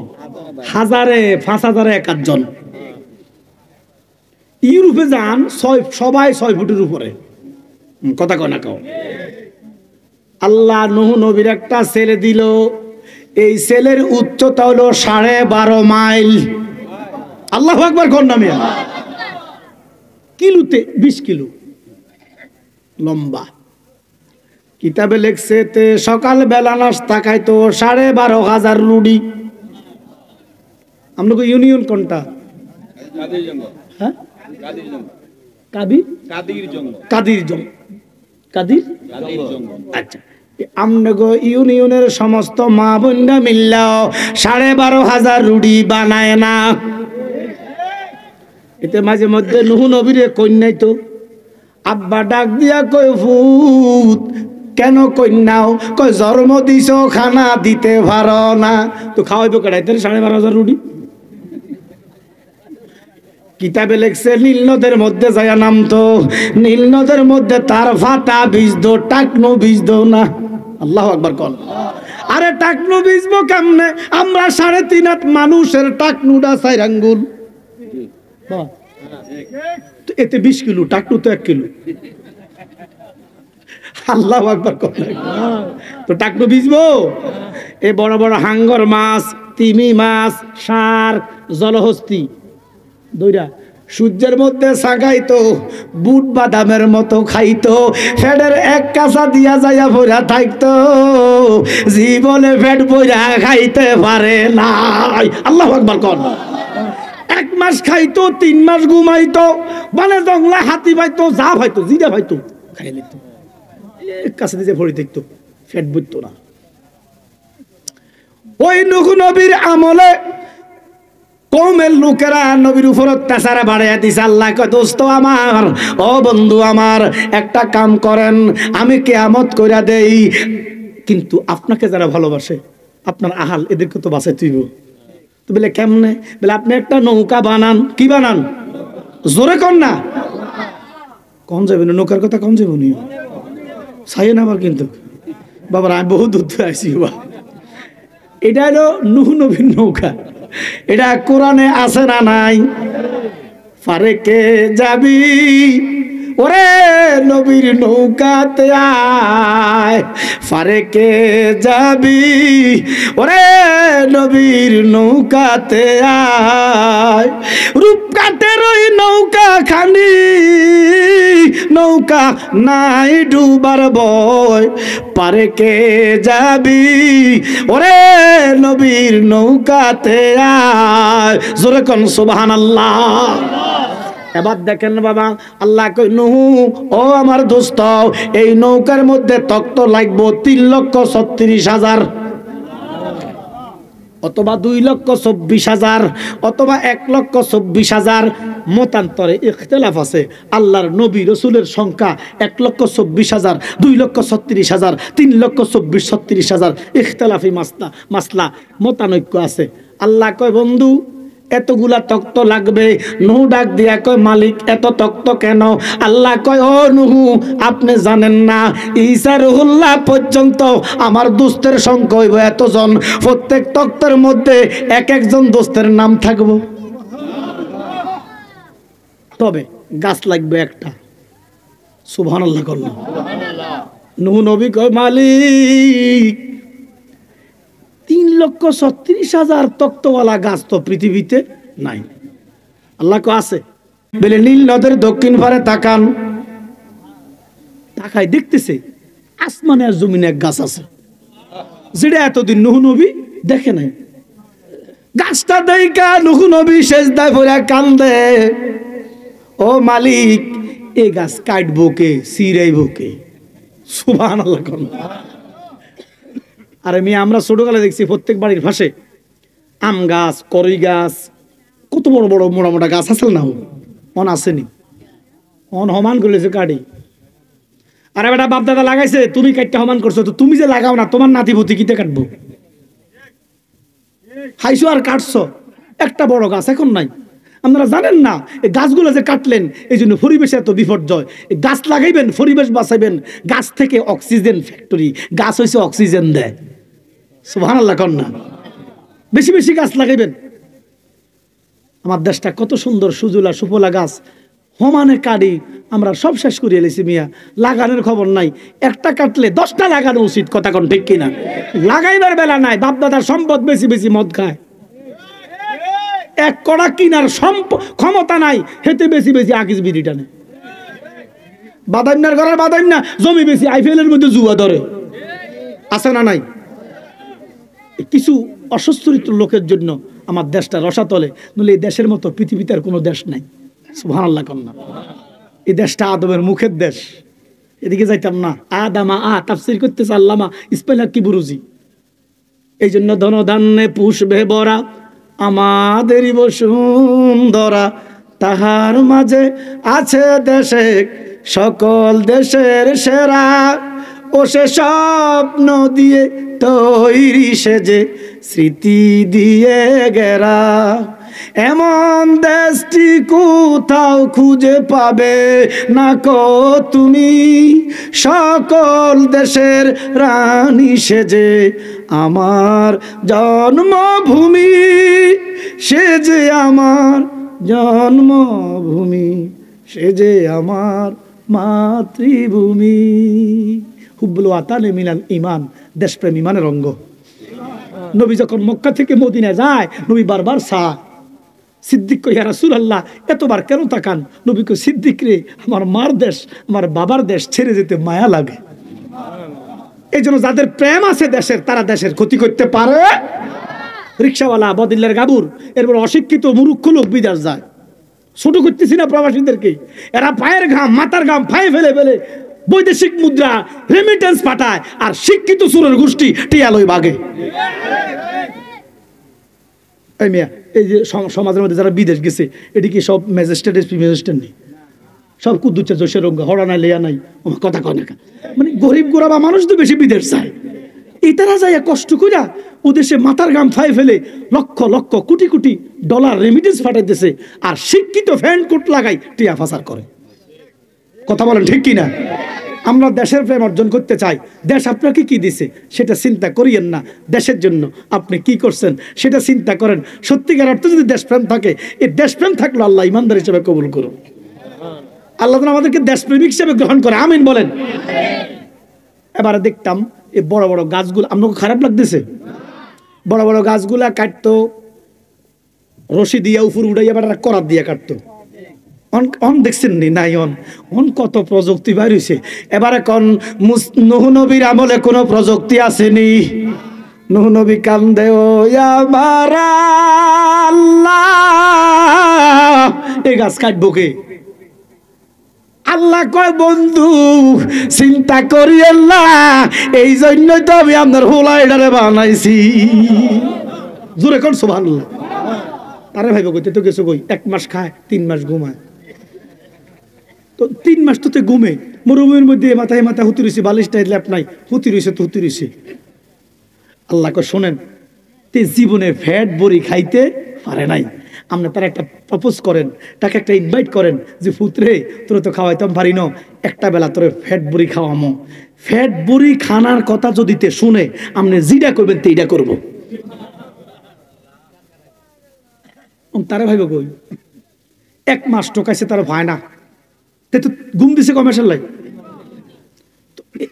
1000-5000 1 জন। ইউরোপে যান, সবাই 6 ফুটের উপরে। কথা কয় না কেউ? আল্লাহ নূহ নবীর একটা ছেলে দিল। এই ছেলের উচ্চতা হলো 12.5 মাইল। আল্লাহু আকবার কোন নামে? কিলোতে 20 কিলো লম্বা। কিতাবে লেখছে তে সকাল বেলা নাস্তা খাইতো 12,500 রুডি। আপনাকে ইউনিয়ন কোনটা? হ্যাঁ, কাদির জং। আচ্ছা, আমনগো ইউনিয়নের সমস্ত মা বোনরা মিল্লাও 12,500 রুটি বানায় না। এতে মাঝে মধ্যে নুহু নবীরে কন্যাই তো আব্বা ডাক দিয়া কয় ভূত কেন কন্যাও, কয় জন্ম দিছ খানা দিতে পারো না, তো খাওয়াইবো কেডাইতে 12,500 রুটি। কিতাবে লেখছে নীল নদের মধ্যে যায় নামতো, নীল নদের মধ্যে তার ফাটা ভিজতো, টাকনো ভিজতো না। আল্লাহু আকবার কল। আরে টাকনো ভিজবো কেমনে? আমরা 3.5 হাত মানুষের টাকনুটা 4 আঙ্গুল, এতে 20 কিলো, টাকনু তো 1 কিলো। আল্লাহু আকবার কল। তো টাকনু ভিজবো? এ বড় বড় হাঙ্গর মাছ, তিমি মাছ, শার্ক, জলহস্তি দইরা সূর্যের মধ্যে সাগাইতো, বুট বাদামের মতো খাইতো, ফেডের এক কাঁচা দিয়া যাইয়া ভরা থাকতো, জীবনে ফেট বইরা খাইতে পারে নাই। আল্লাহু আকবার কর। 1 মাস খাইতো, 3 মাস ঘুমাইতো, বনে জঙ্গলা হাতি পাইতো, যা পাইতো, জিরা পাইতো খাই লিত, এক কাছে দিয়ে ভরে থাকতো, ফেট বইতো না। ওই নূহ নবীর আমলে কওমের লোকেরা নবীর উপর অত্যাচার বাড়াইয়া দিছে। আল্লাহ কয় দোস্ত আমার, ও বন্ধু আমার, একটা কাম করেন, আমি কিয়ামত কইরা দেই, কিন্তু আপনাকে যারা ভালোবাসে, আপনার আহাল, এদেরকে তো বাঁচাইতে হইব। তো বলে কেমনে? বলে আপনি একটা নৌকা বানান। কি বানান? জোরে কর না, কম যাবে না, নৌকার কথা কম যাবো নি, ছাইয়েন আবার কিন্তু বাবার, আমি বহু দূর থেকে আসি বাবা। এটা হলো নূহ নবীর নৌকা, এটা কোরআনে আছে না নাই? ফারেকে যাবি ওরে নবীর নৌকাতে আয়, ফারেকে যাবি ওরে নবীর নৌকাতে আয়, রূপকাটের ওই নৌকা খানি, নৌকা নাই ডুবার ভয়, পারেকে যাবি ওরে নবীর নৌকাতে আয়। জোরে কোন সুবহানাল্লাহ। এবার দেখেন বাবা, আল্লাহ কই নূহ, ও আমার দোস্ত, এই নৌকার মধ্যে তক্ত লাগবো 3,36,000, অথবা 2,24,000, অথবা 1,24,000। মতান্তরে ইখতিলাফ আছে। আল্লাহর নবী রসুলের সংখ্যা 1,24,000, 2,36,000, 3,24,36,000, ইখতিলাফি মাসলা মতানৈক্য আছে। আল্লাহ কয় বন্ধু এতগুলা তক্ত লাগবে। নূহ ডাক দিয়া কয় মালিক এত তক্ত কেন? আল্লাহ কয় ও নূহ, আপনি জানেন না ঈসা রুহুল্লাহ পর্যন্ত আমার দোস্তের সংখ্যা হইব এতজন, প্রত্যেক তক্তের মধ্যে এক একজন দোস্তের নাম থাকবো, তবে গাছ লাগবে একটা। সুবহানাল্লাহ করলাম। নূহ নবী কয় মালিক 3,36,000 তক্তওয়ালা গাছ তো পৃথিবীতে নাই। আল্লাহ কো আছে। বলে নীল নদের দক্ষিণ পারে তাকান, তাকাই দেখতেছে আসমানে আর জমিনে এক গাছ আছে, যেটা এতদিন নূহ নবী দেখে নাই। গাছটা দেখা নূহ নবী সেজদায় পড়ে কান্দে, ও মালিক এই গাছ কাটবো কে, ছিঁড়াইবো কে? সুবহানাল্লাহ কোন। আরে মেয়ে, আমরা ছোটকালে দেখছি প্রত্যেক বাড়ির পাশে আম গাছ, করই গাছ, কত বড় বড় মোটা মোটা গাছ আছে না? অন আসেনি, অন হমান করেছে কাটি। আরে বেটা বাপ দাদা লাগাইছে, তুমি কাটতে হমান করছো, তো তুমি যে লাগাও না, তোমার নাতিভূতি কিতে কাটবো? খাইছো আর কাটছো, একটা বড় গাছ এখন নাই। আপনারা জানেন না এই গাছগুলো যে কাটলেন এই জন্য পরিবেশে এত বিপর্যয়। গাছ লাগাইবেন, পরিবেশ বাঁচাইবেন। গাছ থেকে অক্সিজেন ফ্যাক্টরি, গাছ হয়েছে অক্সিজেন দেয়। সুবহানাল্লাহ কর না। বেশি বেশি গাছ লাগাইবেন। আমার দেশটা কত সুন্দর সুজলা সুফলা গাছ, সমানে কাটি আমরা সব শেষ করে এলেছি মিয়া। লাগানোর খবর নাই, একটা কাটলে 10টা লাগানো উচিত, কথা কোন ঠিক কিনা? লাগাইবার বেলা নাই, বাপ দাদার সম্পদ বেশি বেশি মদ খায়, এক কড়া কিনার ক্ষমতা নাই, হেতে বেশি বেশি আকিস বিড়ি টানে। বাদাইনার ঘরের বাদাইনা জমি বেশি আইপিএলের মধ্যে জুয়া ধরে, আছে না নাই? কিছু অসচ্চরিত্র লোকের জন্য আমার দেশটা রসাতলে, নইলে এই দেশের মতো পৃথিবীতে আর কোনো দেশ নাই। সুবহানাল্লাহ কন্যা। এই দেশটা আদমের মুখের দেশ, এদিকে যাইতাম না। আদামা তাফসীর করতেছে আল্লামা ইসমাইল কি বুরুজি। এই জন্য ধনধান্যে পুষবে ভরা আমাদেরই বসুন্ধরা, তাহার মাঝে আছে দেশে সকল দেশের সেরা, ও সে স্বপ্ন দিয়ে তৈরি সেজে স্মৃতি দিয়ে গেরা, এমন দেশটি কোথাও খুঁজে পাবে না কো তুমি, সকল দেশের রানী সেজে আমার জন্মভূমি, সে যে আমার জন্মভূমি, সে যে আমার মাতৃভূমি। হুব্বুল ওয়াতানে মিনাল ঈমান, দেশপ্রেম ঈমানের অঙ্গ। নবী যখন মক্কা থেকে মদিনা যায়, নবী বারবার সিদ্দিক কই ইয়া রাসূলুল্লাহ এতবার কেন তাকান? নবী কই সিদ্দিক রে, আমার মার দেশ, আমার বাবার দেশ ছেড়ে যেতে মায়া লাগে। এই জন্য যাদের প্রেম আছে দেশের, তারা দেশের ক্ষতি করতে পারে। রিক্সাওয়ালা, বদিল্লার গাবুর, এরপর অশিক্ষিত মূর্খ লোক বিদেশ যায়। ছোট করতেছি না প্রবাসীদেরকে, এরা পায়ের ঘাম মাথার ঘাম ফায়ে ফেলে ফেলে বৈদেশিক মুদ্রা রেমিটেন্স পাঠায়, আর শিক্ষিত সুরের গোষ্ঠী টিয়ালই বাগে। এই মিয়া, এই যে সমাজের মধ্যে যারা বিদেশ গেছে, এটি কি সব ম্যাজিস্ট্রেট এসপি ম্যাজিস্ট্রেট নেই? সব কুদ্দুচ্ছা জোশের রঙ্গা, হড়া নাই লেয়া নাই, কথা কয় না। মানে গরিব গোরাবা মানুষ তো বেশি বিদেশ যায়। এটারা যায় কষ্ট কইরা ও দেশে মাথার ঘাম ফাই ফেলে লক্ষ লক্ষ কোটি কোটি ডলার রেমিটেন্স পাঠাইতেছে, আর শিক্ষিত ফ্যান্ড কোট লাগাই টিয়া ফাসার করে। কথা বলেন ঠিক কিনা? আমরা দেশের প্রেম অর্জন করতে চাই। দেশ আপনাকে কি দিছে সেটা চিন্তা করিয়েন না, দেশের জন্য আপনি কি করছেন সেটা চিন্তা করেন। সত্যিকার অর্থে যদি দেশপ্রেম থাকে, এই দেশপ্রেম থাকলে আল্লাহ ইমানদার হিসেবে কবুল করুন। আল্লাহ আমাদেরকে দেশপ্রেমিক হিসেবে গ্রহণ করে, আমিন বলেন। এবারে দেখতাম এই বড় বড় গাছগুলো, আপনাকে খারাপ লাগতেছে? বড় বড় গাছগুলা কাটতো রশি দিয়া উপর উঠাইয়া এবার করাত দিয়া কাটতো। অন দেখছেন নি? নাই। অন কত প্রযুক্তি বাইর হইছে। এবারে কোন নূহ নবীর আমলে কোন প্রযুক্তি আসেনি? নূহ নবী কান্দে ও আমার আল্লাহ, এই গাছ কাটবো কে? আল্লাহ কয় বন্ধু চিন্তা করিয়েন না, এই জন্যই তো আমি আপনার হোলাইডারে বানাইছি। জোরে কোন সুবহানাল্লাহ। তারে ভাইব কইতে তো কিছু কই, 1 মাস খায় 3 মাস ঘুমায়, তো 3 মাস তো ঘুমে মরুভূমির মধ্যে মাথায় মাথা হুতি রয়েছে, বালিশটাই ল্যাপ নাই, হুতি রয়েছে তো হুতি রয়েছে। আল্লাহ কয় শোনেন, তে জীবনে ফ্যাট বড়ি খাইতে পারে নাই, আপনি তার একটা প্রপোজ করেন, তাকে একটা ইনভাইট করেন যে পুত্রে তোরে তো খাওয়াইতাম পারি না, একটা বেলা তোরে ফ্যাট বড়ি খাওয়ামো। ফ্যাট বড়ি খানার কথা যদি তে শুনে আপনি যেটা করবেন সেইটা করবো। তারা ভাইব কই 1 মাস টোকাইছে, তারা ভাই না, তে তো ঘুম দিছে কমেশাল লাই।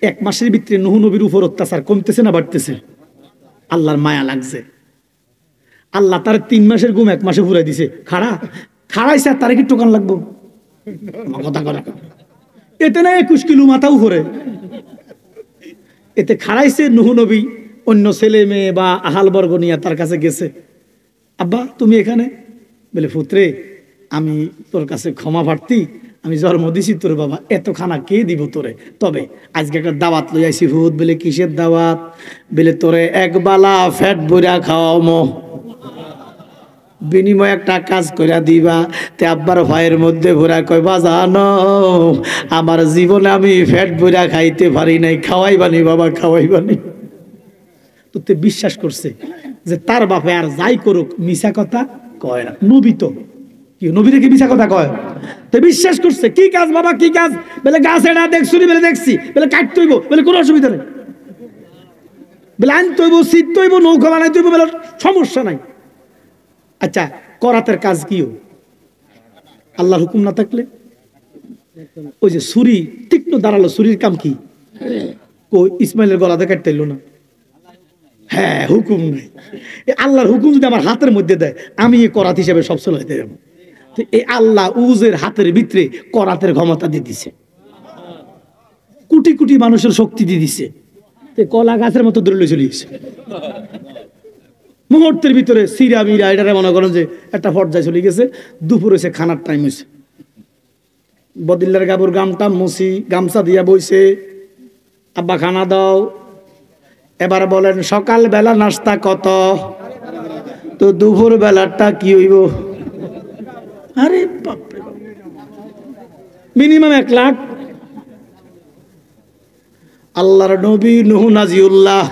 1 মাসের ভিতরে নূহ নবীর উপর অত্যাচার কমতেছে না বাড়তেছে? আল্লাহর মায়া লাগছে। আল্লাহ তার 3 মাসের ঘুম 1 মাসে ফুরাই দিছে। খাড়াইছে, আর তারা কি টোকান লাগবো? কথা করা এতে না 21 কিলো মাথা উপরে, এতে খাড়াইছে। নূহ নবী অন্য ছেলে মেয়ে বা আহাল বর্গ নিয়ে তার কাছে গেছে। আব্বা তুমি এখানে? বলে পুত্রে আমি তোর কাছে ক্ষমা প্রার্থী, আমি জন্ম দিছি তোর বাবা, এত খানা কে দিব তোরে? তবে আজকে একটা দাওয়াত লই আইছি। ভূত বলে কিসের দাওয়াত? বলে তোরে 1 বালা ফ্যাট বইরা খাওয়ামো, বিনিময় একটা কাজ কইরা দিবা। তে আব্বার ভাইয়ের মধ্যে ভরা কয় বাজানো, আমার জীবনে আমি ফ্যাট বইরা খাইতে পারি নাই, খাওয়াইবানি বাবা খাওয়াইবানি। তো তে বিশ্বাস করছে যে তার বাপে আর যাই করুক মিছা কথা কয় না। নবী তো কি, নবী দেখে মিছা কথা কয়? তো বিশ্বাস করছে। কি কাজ বাবা কি কাজ? বলে গাছ এটা দেখছি, বলে দেখছি, বলে কাটতে হইব, বলে কোনো অসুবিধা নেই, বলে আনতে হইব, শীত হইব, নৌকা বানাইতে হইব, বলে সমস্যা নাই। আচ্ছা করাতের কাজ কিও? আল্লাহর হুকুম না থাকলে ওই যে ছুরি তীক্ষ্ণ দাঁড়ালো, ছুরির কাম কি? ইসমাইলের গলাতে কাটতে এলো না? হ্যাঁ, হুকুম নাই। আল্লাহর হুকুম যদি আমার হাতের মধ্যে দেয়, আমি এই করাত হিসেবে সব চলাইতে যাবো। এই আল্লাহ উজের হাতের ভিতরে করাতের ক্ষমতা দিয়ে দিছে, কোটি কোটি মানুষের শক্তি দিয়ে দিছে। কলা গাছের মতো দৌড়ে চলে গেছে মুহূর্তের ভিতরে। সিরা মিরা এটারে মনে করেন যে একটা পর্যায়ে চলে গেছে। দুপুর হয়েছে, খানার টাইম হয়েছে, বদিল্লার গাবুর গামটা মুছি, গামছা দিয়া বইছে, আব্বা খানা দাও। এবার বলেন সকাল বেলা নাস্তা কত, তো দুপুর বেলাটা কি হইব? আরে বাপরে, মিনিমাম 1 লাখ। আল্লাহর নবী নূহ নাজিউল্লাহ,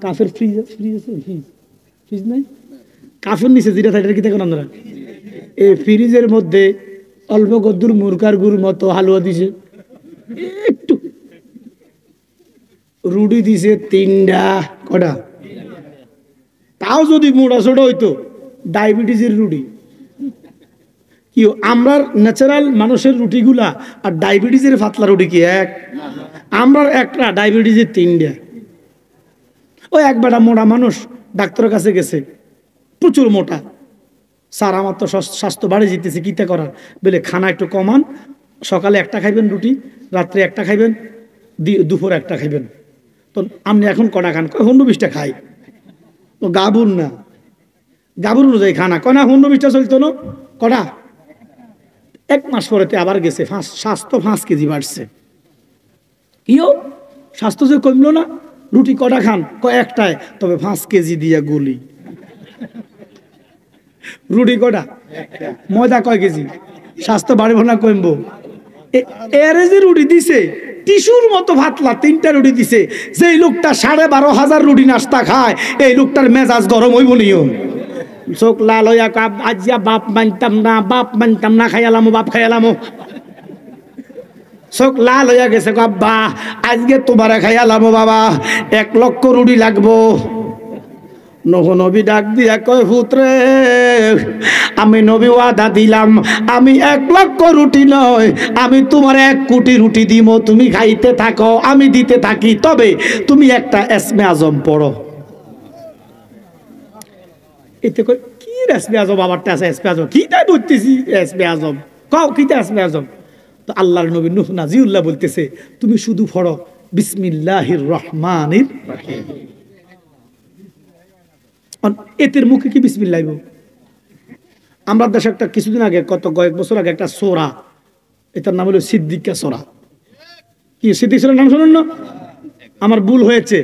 কাফের ফ্রিজ আছে, ফ্রিজ নাই, কাফের নিচে যেটা থাকে কি দেখেন আপনারা, এই ফ্রিজের মধ্যে অল্প কদ্দুর মুরগার গুড় মতো হালুয়া দিছে, একটু রুটি দিছে 3টা, কটা? তাও যদি মোটা ছোট হইতো, ডায়াবেটিসের রুটি। কি আমরা ন্যাচারাল মানুষের রুটিগুলা আর ডায়াবেটিসের পাতলা রুটি কি এক? আমরা একটা, ডায়াবেটিসের 3টা। ওই এক বেটা মোটা মানুষ ডাক্তারের কাছে গেছে, প্রচুর মোটা। স্যার আমার তো স্বাস্থ্য বাড়ে যেতেছে, কিতা করার? বলে খানা একটু কমান, সকালে 1টা খাইবেন রুটি, রাত্রে 1টা খাইবেন, দুপুর 1টা খাইবেন। তো আপনি এখন কটা খান? 15-20টা খাই। তো গাবুর না, গাবুর অনুযায়ী খানা কয় না, 15-20টা চলতো না, কটা? 1 মাস পরেতে আবার গেছে, স্বাস্থ্য 5 কেজি বাড়ছে। কিও স্বাস্থ্য যে কমলো না? রুটি কটা খান? কয় 1টায়, তবে 5 কেজি দিয়া গুলি। রুটি কটা? ময়দা কয় কেজি? স্বাস্থ্য বাড়িব না কমবো? এরে যে রুটি দিছে টিস্যুর মতো পাতলা, 3টা রুটি দিছে। যেই লোকটা 12,500 রুটি নাস্তা খায়, এই লোকটার মেজাজ গরম হইব নিও। চোখ লাল হইয়া আজিয়া বাপ মানতাম না, খাইয়ালাম বাপ খাইয়ালাম। চোখ লাল হইয়া গেছে, আব্বা আজকে তোমারে খাইয়ালাম বাবা, 1 লক্ষ রুটি লাগবো। নূহ নবী ডাক দিয়া কয়, পুত্রে আমি নবী ওয়াদা দিলাম, আমি 1 লক্ষ রুটি নয়, আমি তোমার 1 কোটি রুটি দিব, তুমি খাইতে থাকো, আমি দিতে থাকি, তবে তুমি একটা এসমে আজম পড়ো। এতে কই কি এসমে আজম? বাবারটা আছে এসমে আজম, কি তাই বলতেছি এসমে আজম, কও কিতা এসমে আজম? তো আল্লাহর নবী নূহ নাজিউল্লাহ বলতেছে, তুমি শুধু পড়ো বিসমিল্লাহির রহমানির রহিম। এতের মুখে কি বিসমিল্লাহ? আমরা দেশে একটা কিছুদিন আগে, কয়েক বছর আগে একটা সোরা, এটার নাম হলো সিদ্দিকা সোরা। কি সিদ্দিক সোরার নাম শুনুন না? আমার ভুল হয়েছে,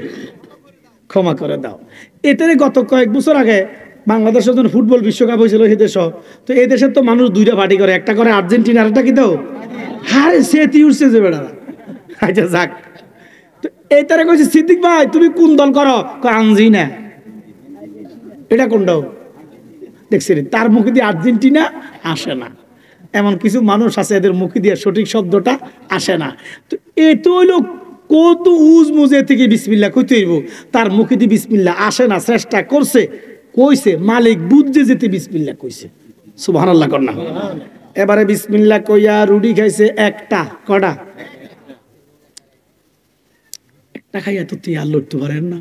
ক্ষমা করে দাও। এটারে গত কয়েক বছর আগে বাংলাদেশের যখন ফুটবল বিশ্বকাপ হয়েছিল এই দেশ, তো এই দেশের তো মানুষ 2টা পার্টি করে, একটা করে আর্জেন্টিনা, আর একটা কি দাও হারে সেটি উঠছে যে বেড়া। আচ্ছা যাক, তো এইটারে কইছে সিদ্দিক ভাই তুমি কোন দল করো? আনজি না। এটা কোনটাও দেখছি, তার মুখে দিয়ে আর্জেন্টিনা আসে না। এমন কিছু মানুষ আছে এদের মুখে দিয়ে সঠিক শব্দটা আসে না। তো এত হইলো কত উজ মুজে থেকে বিসমিল্লাহ কইতে হইব, তার মুখে দিয়ে বিসমিল্লাহ আসে না। চেষ্টা করছে, কইছে, মালিক বুঝছে যেতে বিসমিল্লাহ কইছে। সুবহানাল্লাহ কর না। এবারে বিসমিল্লাহ কইয়া রুটি খাইছে 1টা, কটা? 1টা খাইয়া তো তুই আর লড়তে পারেন না।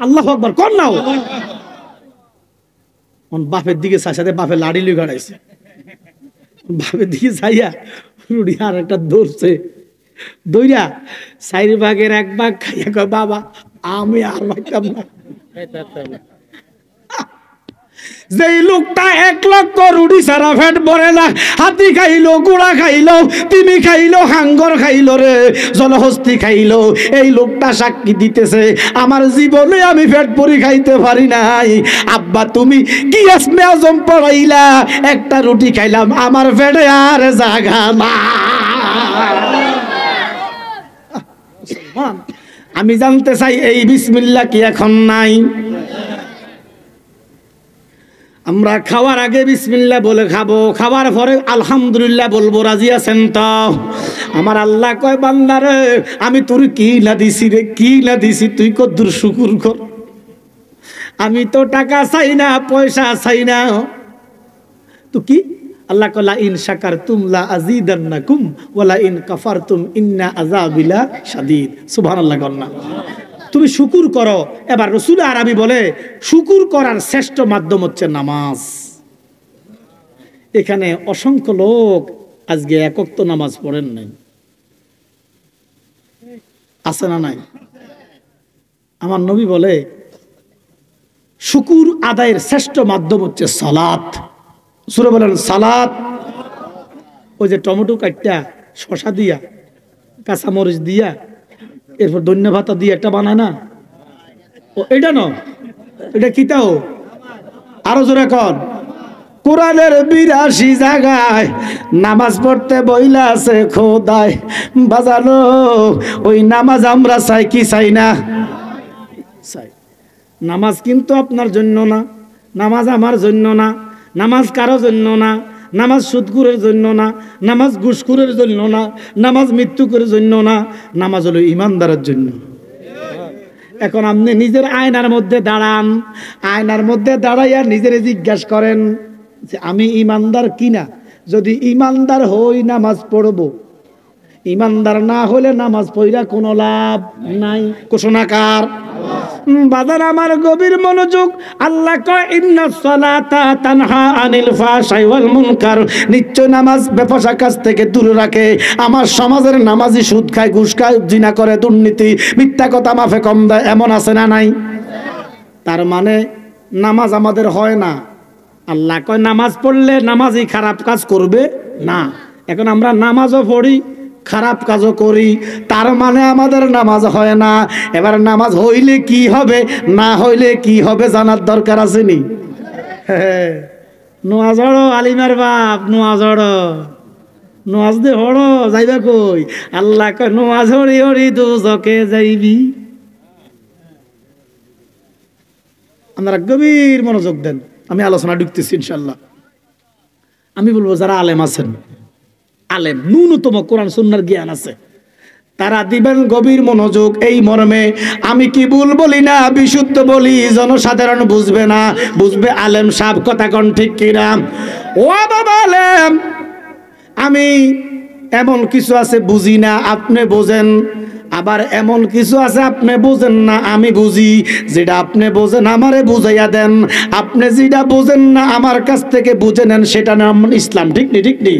আল্লাহু আকবার কর নাও। বাপের দিকে সাথে বাপের লাড়ি লুই গাড়াইছে, বাপের দিকে চাইয়া রুটি আর একটা ধরছে, দইরা 4 ভাগের 1 ভাগ খাইয়া কয়, বাবা আমি আর পাইতাম না। যেই লোকটা 1 লক্ষ রুটি সারা ফেট ভরে না, হাতি খাইলো, ঘোড়া খাইলো, তিমি খাইলো, হাঙ্গর খাইলো রে, জলহস্তি খাইলো, এই লোকটা সাক্ষী দিতেছে আমার জীবনে আমি ফেট ভরি খাইতে পারি নাই। আব্বা তুমি কি এসমে আজম পড়াইলা, 1টা রুটি খাইলাম, আমার পেটে আর জায়গা না। আমি জানতে চাই এই বিসমিল্লাহ কি এখন নাই? আমরা খাওয়ার আগে বিসমিল্লাহ বলে খাবো, খাওয়ার পরে আলহামদুলিল্লাহ বলবো। রাজি আছেন তো? আমার আল্লাহ কয়, বান্দারে আমি তোর কি না দিছি রে, কি না দিছি, তুই কদ্দুর শুকুর কর। আমি তো টাকা চাই না, পয়সা চাই না। তো কি আল্লাহ কলা, ইন শাকারতুম লা আযীদান্নাকুম ওয়া লা ইন কাফারতুম ইন্না আযাবি লাশাদীদ। সুবহানাল্লাহ কর না। তুমি শুকুর করো। এবার রাসূল আরবি বলে শুকুর করার শ্রেষ্ঠ মাধ্যম হচ্ছে নামাজ। এখানে অসংখ্য লোক আজকে 1 ওয়াক্ত নামাজ পড়েন নাই, আছে না নাই? আমার নবী বলে শুকুর আদায়ের শ্রেষ্ঠ মাধ্যম হচ্ছে সালাত। সূরা বলেন সালাত। ওই যে টমেটো কাটটা শশা দিয়া কাঁচামরিচ দিয়া এরপর ধনিয়া পাতা দিয়ে একটা বানায় না, ও এটা ন, এটা কিতাও আরো জোরে কর। কোরআনের ৮২ জায়গায় নামাজ পড়তে বইলা আছে খোদায় বাজানো, ওই নামাজ আমরা চাই কি চাই না? চাই। নামাজ কিন্তু আপনার জন্য না, নামাজ আমার জন্য না, নামাজ কারো জন্য না, নামাজ সুদখোরের জন্য না, নামাজ ঘুষখোরের জন্য না, নামাজ মৃত্যুকের জন্য না, নামাজ হলো ইমানদারের জন্য। এখন আপনি নিজের আয়নার মধ্যে দাঁড়ান, আয়নার মধ্যে দাঁড়াইয়া নিজের জিজ্ঞাসা করেন যে আমি ইমানদার কিনা। যদি ইমানদার হই নামাজ পড়ব, ইমানদার না হলে নামাজ পড়া কোনো লাভ নাই। ঘোষণাকার বাজার আমার গভীর মনোযোগ। আল্লাহ কয় ইন্নাস সালাতা তানহা আনিল ফাহশাই ওয়াল মুনকার, নিশ্চয় নামাজ বেফাসা কাজ থেকে দূরে রাখে। আমার সমাজের নামাজি সুদ খায়, ঘুষ খায়, জিনা করে, দুর্নীতি, মিথ্যা কথা মাফে কম দেয়, এমন আছে না নাই? তার মানে নামাজ আমাদের হয় না। আল্লাহ কয় নামাজ পড়লে নামাজি খারাপ কাজ করবে না। এখন আমরা নামাজও পড়ি, খারাপ কাজও করি, তার মানে আমাদের নামাজ হয় না। এবার নামাজ হইলে কি হবে, না হইলে কি হবে জানার দরকার আছে নি? নোয়া জড়ো আলিমার বাপ, নোয়া জড়ো, নোয়াজ দে হড়ো যাইবা কই? আল্লাহ কয় নোয়াজ হরি হরি দোজকে যাইবি। আপনারা গভীর মনোযোগ দেন, আমি আলোচনা ঢুকতেছি ইনশাল্লাহ। আমি বলবো যারা আলেম আছেন, আলেম ন্যূনতম কোরআন সুন্নাহর জ্ঞান আছে, তারা দিবেন গভীর মনোযোগ এই মর্মে। আমি কি ভুল বলি না বিশুদ্ধ বলি, জনসাধারণ বুঝবে না, বুঝবে আলেম সাহেব কথা কোন ঠিক কিনা। ও বাবা আলেম, আমি এমন কিছু আছে বুঝি না, আপনি বোঝেন, আবার এমন কিছু আছে আপনি বোঝেন না, আমি বুঝি। যেটা আপনি বোঝেন আমারে বুঝাইয়া দেন, আপনি যেটা বোঝেন না আমার কাছ থেকে বুঝে নেন, সেটা নাম ইসলাম। ঠিক নি? ঠিক নি?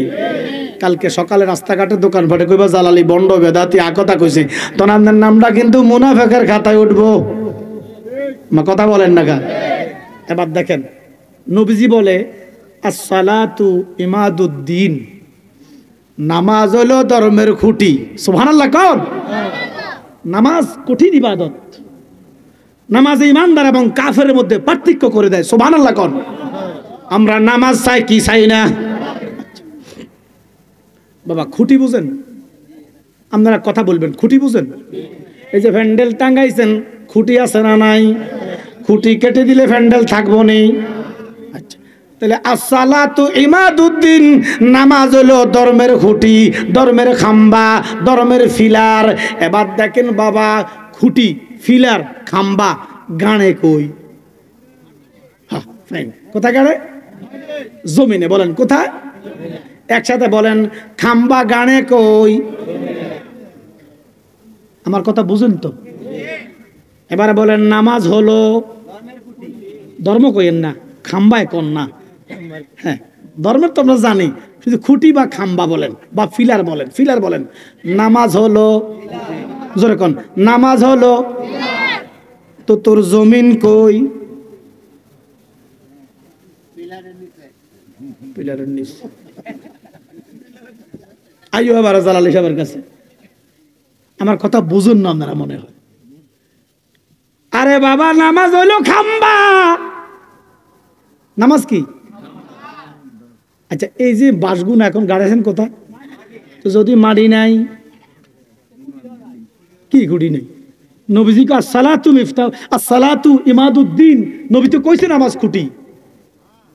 কালকে সকালে রাস্তাঘাটে দোকানপাটে কইবা জালালি বন্ড বেদাতি আকতা কইছে, তোনাদের নামটা কিন্তু মুনাফেকের খাতায় উঠবো। কথা বলেন না গা? এবার দেখেন নবীজি বলে আসসালাতু ইমাদুদ্দিন, নামাজ হলো ধর্মের খুঁটি। সুবহানাল্লাহ কোন? নামাজ কঠিন ইবাদত, নামাজ ইমানদার এবং কাফেরের মধ্যে পার্থক্য করে দেয়। সুবহানাল্লাহ কোন? আমরা নামাজ চাই কি চাই না? বাবা খুঁটি বুঝেন? আপনারা কথা বলবেন, খুঁটি বুঝেন? এই যে প্যান্ডেল টাঙ্গাইছেন, খুঁটি আছে না নাই? খুঁটি কেটে দিলে প্যান্ডেল থাকবো নি। আচ্ছা, তাহলে আসসালাতু ইমাদুদ্দিন, নামাজ হলো ধর্মের খুঁটি, ধর্মের খাম্বা, ধর্মের ফিলার। এবার দেখেন বাবা, খুঁটি, ফিলার, খাম্বা গানে কই? কোথায় গানে? জমিনে। বলেন কোথায়? একসাথে বলেন, খাম্বা গানে কই? আমার কথা বুঝেন তো? এবারে বলেন নামাজ হলো ধর্ম, কইেন না, খাম্বায় কোন না। হ্যাঁ, ধর্মের তো আমরা জানি, শুধু খুঁটি বা খাম্বা বলেন বা ফিলার বলেন। ফিলার বলেন। নামাজ হলো, জোরে কোন, নামাজ হলো। তো তোর জমিন কই? পিলারের নিচে। আইও আবার জালালি সাহেবের কাছে। আমার কথা বুঝুন না আপনারা মনে হয়? আরে বাবা, নামাজ হইলো খাম্বা। নামাজ কি? আচ্ছা, এই যে বাসগুনা এখন গাড়াইছেন কোথায়? তো যদি মাড়ি নাই, কি খুঁটি নেই? নবীজি কে আসসালাতু মিফতাহ, আসসালাতু ইমাদুদ্দিন, নবী তো কইছে নামাজ খুঁটি।